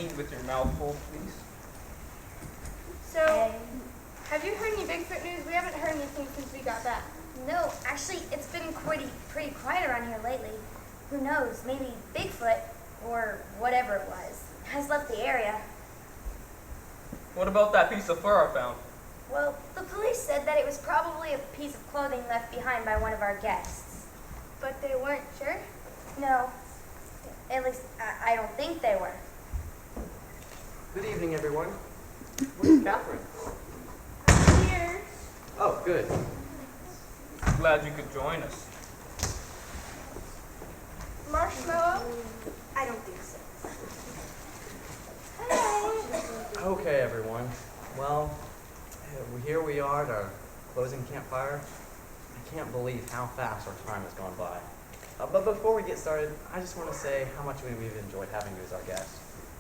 eat with your mouth full, please. So, have you heard any Bigfoot news? We haven't heard anything since we got back. No, actually, it's been pretty quiet around here lately. Who knows, maybe Bigfoot, or whatever it was, has left the area. What about that piece of fur I found? Well, the police said that it was probably a piece of clothing left behind by one of our guests. But they weren't sure? No, at least I don't think they were. Good evening, everyone. Where's Catherine? I'm here. Oh, good. Glad you could join us. Marshmallow? I don't think so. Hey. Okay, everyone. Well, here we are at our closing campfire. I can't believe how fast our time has gone by. But before we get started, I just want to say how much we've enjoyed having you as our guest.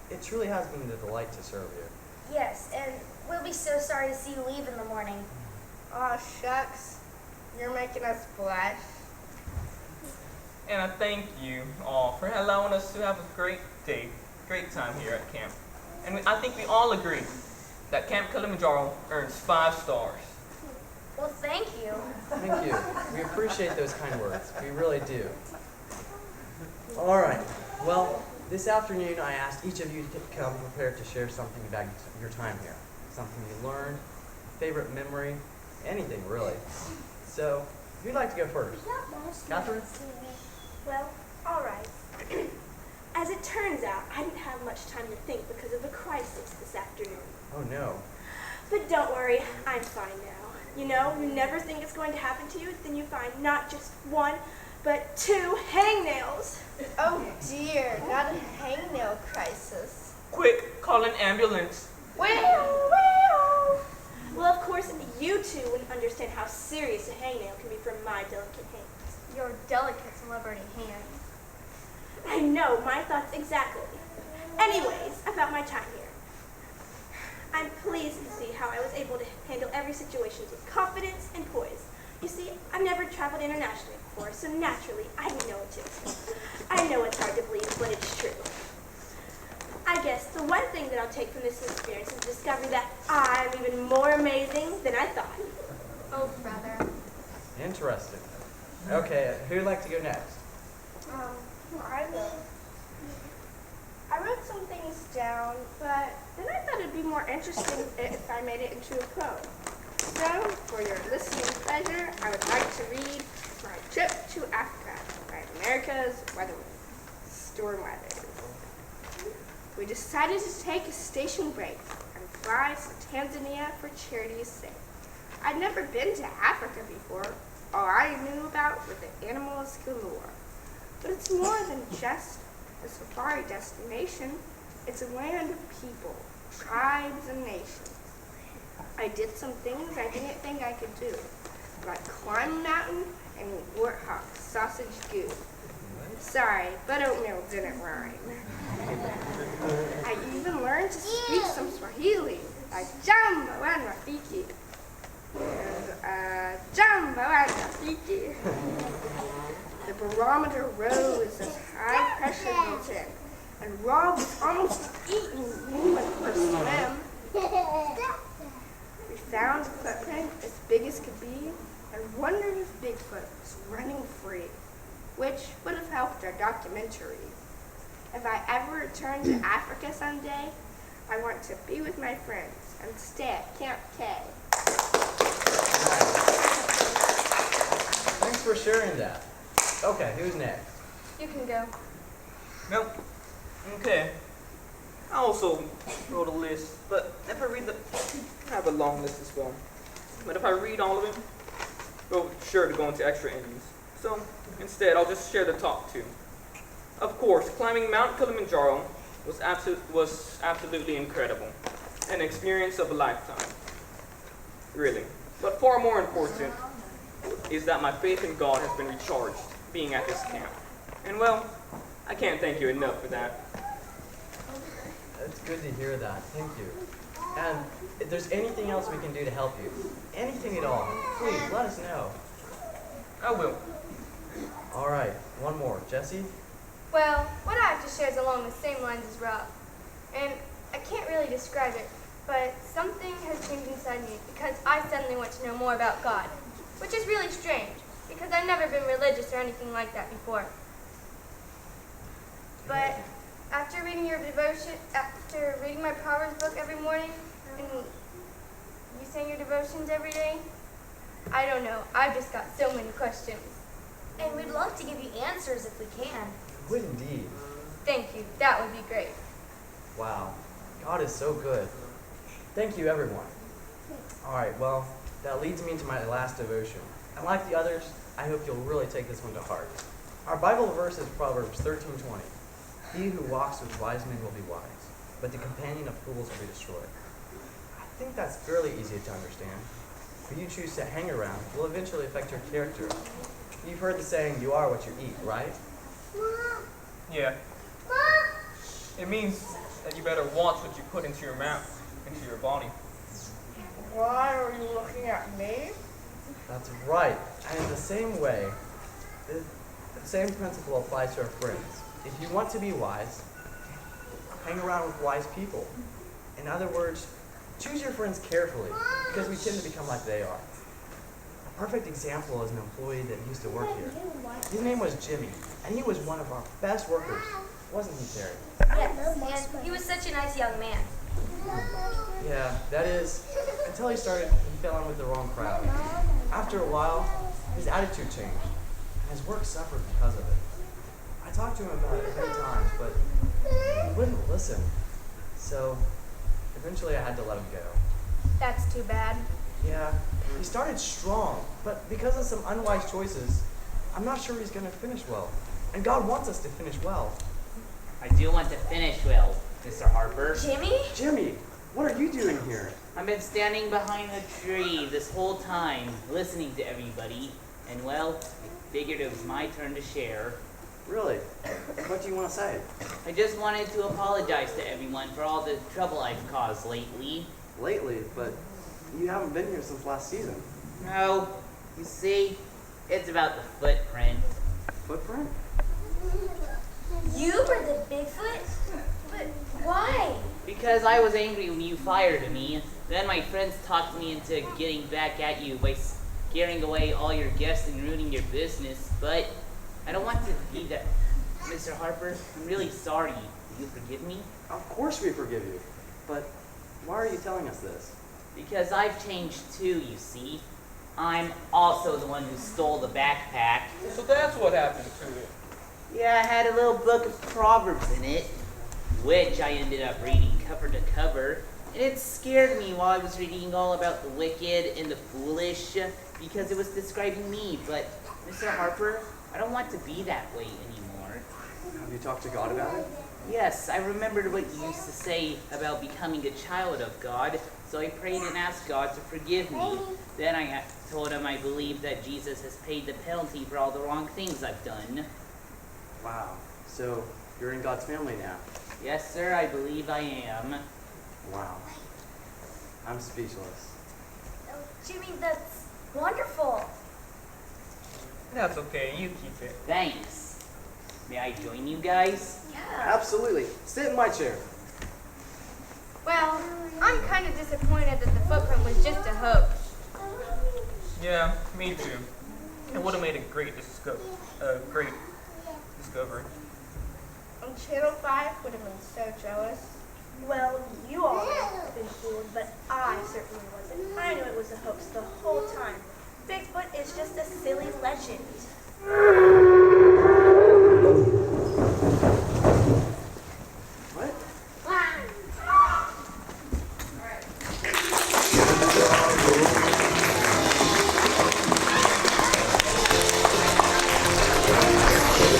It truly has been a delight to serve you. Yes, and we'll be so sorry to see you leave in the morning. Aw, shucks. You're making us blush. And I thank you all for allowing us to have a great day, great time here at camp. And I think we all agree that Camp Kilimanjaro earns 5 stars. Well, thank you. Thank you. We appreciate those kind words. We really do. All right. Well, this afternoon I asked each of you to come prepared to share something about your time here. Something you learned, favorite memory, anything really. So, who'd like to go first? Catherine? Well, all right. As it turns out, I didn't have much time to think because of a crisis this afternoon. Oh no. But don't worry, I'm fine now. You know, you never think it's going to happen to you, then you find not just 1, but 2 hangnails. Oh dear, not a hangnail crisis. Quick, call an ambulance. Well, of course, you two wouldn't understand how serious a hangnail can be for my delicate hands. Your delicate celebrity hands. I know, my thoughts exactly. Anyways, about my time here. I'm pleased to see how I was able to handle every situation with confidence and poise. You see, I've never traveled internationally before, so naturally, I didn't know what to expect. I know it's hard to believe, but it's true. I guess the one thing that I'll take from this experience is discovering that I'm even more amazing than I thought. Oh, brother. Interesting. Okay, who'd like to go next? I will. I wrote some things down, but then I thought it'd be more interesting if I made it into a poem. So, for your listening pleasure, I would like to read My Trip to Africa by America's Weatherman, Storm Weathers. We decided to take a station break and fly to Tanzania for charity's sake. I'd never been to Africa before. All I knew about were the animals galore. But it's more than just a safari destination. It's a land of people, tribes, and nations. I did some things I didn't think I could do, like climb a mountain and eat warthog sausage goo. Sorry, but oatmeal didn't rhyme. I even learned to speak some Swahili, like Jambo and Rafiki. And, Jambo and Rafiki. The barometer rose as high pressure built in, and Rob was almost eaten me went for a swim. We found a footprint as big as could be, and wondered if Bigfoot was running free, which would have helped our documentary. If I ever return to Africa someday, I want to be with my friends and stay at Camp K. Thanks for sharing that. Okay, who's next? You can go. Nope. Okay. I also wrote a list, but if I read I have a long list as well. But if I read all of them, it'll be sure to go into extra endings. So instead, I'll just share the top 2. Of course, climbing Mount Kilimanjaro was absolutely incredible. An experience of a lifetime. Really. But far more important is that my faith in God has been recharged being at this camp. And well, I can't thank you enough for that. It's good to hear that. Thank you. And if there's anything else we can do to help you, anything at all, please let us know. I will. All right, one more. Jesse? Well, what I have to share is along the same lines as Rob. And I can't really describe it, but something has changed inside me because I suddenly want to know more about God, which is really strange because I've never been religious or anything like that before. But after reading your devotion, after reading my Proverbs book every morning, and you saying your devotions every day, I don't know. I've just got so many questions. And we'd love to give you answers if we can. Would indeed. Thank you. That would be great. Wow, God is so good. Thank you, everyone. All right, well, that leads me into my last devotion. And like the others, I hope you'll really take this one to heart. Our Bible verse is Proverbs 13:20. He who walks with wise men will be wise, but the companion of fools will be destroyed. I think that's fairly easy to understand. Who you choose to hang around will eventually affect your character. You've heard the saying, you are what you eat, right? Yeah. It means that you better watch what you put into your mouth, into your body. Why are you looking at me? That's right. And in the same way, the same principle applies to our friends. If you want to be wise, hang around with wise people. In other words, choose your friends carefully, because we tend to become like they are. A perfect example is an employee that used to work here. His name was Jimmy, and he was one of our best workers. Wasn't he, Terry? Yes, and he was such a nice young man. Yeah, that is, until he fell in with the wrong crowd. After a while, his attitude changed, and his work suffered because of it. I talked to him about it many times, but he wouldn't listen. So, eventually I had to let him go. That's too bad. Yeah, he started strong, but because of some unwise choices, I'm not sure he's going to finish well. And God wants us to finish well. I do want to finish well, Mr. Harper. Jimmy, what are you doing here? I've been standing behind the tree this whole time, listening to everybody, and well, I figured it was my turn to share. Really? What do you want to say? I just wanted to apologize to everyone for all the trouble I've caused lately. Lately, but you haven't been here since last season. No, you see, it's about the footprint. Footprint? You were the Bigfoot? But why? Because I was angry when you fired me. Then my friends talked me into getting back at you by scaring away all your guests and ruining your business. But I don't want to be that. Mr. Harper, I'm really sorry. Will you forgive me? Of course we forgive you. But why are you telling us this? Because I've changed too, you see. I'm also the one who stole the backpack. So that's what happened to it. Yeah, I had a little book of Proverbs in it, which I ended up reading cover to cover. And it scared me while I was reading all about the wicked and the foolish, because it was describing me. But, Mr. Harper, I don't want to be that way anymore. Have you talked to God about it? Yes, I remembered what you used to say about becoming a child of God, so I prayed and asked God to forgive me. Then I told him I believe that Jesus has paid the penalty for all the wrong things I've done. Wow. So, you're in God's family now? Yes, sir, I believe I am. Wow. I'm speechless. Oh, Jimmy, that's wonderful. That's okay, you keep it. Thanks. May I join you guys? Yeah. Absolutely. Sit in my chair. Well, I'm kind of disappointed that the footprint was just a hoax. Yeah, me too. It would have made a great discovery. And Channel 5 would have been so jealous. Well, you all may have been fooled, but I certainly wasn't. I knew it was a hoax the whole time. Bigfoot is just a silly legend.